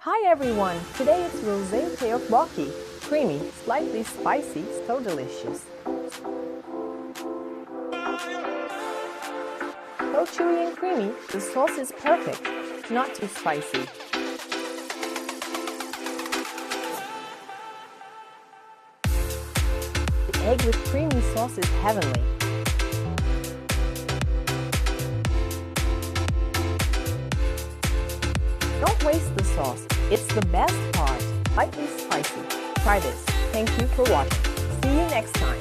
Hi everyone! Today it's Rosé Tteokbokki. Creamy, slightly spicy, so delicious. So chewy and creamy, the sauce is perfect, not too spicy. The egg with creamy sauce is heavenly. Don't waste the sauce, it's the best part. Lightly spicy. Try this. Thank you for watching. See you next time.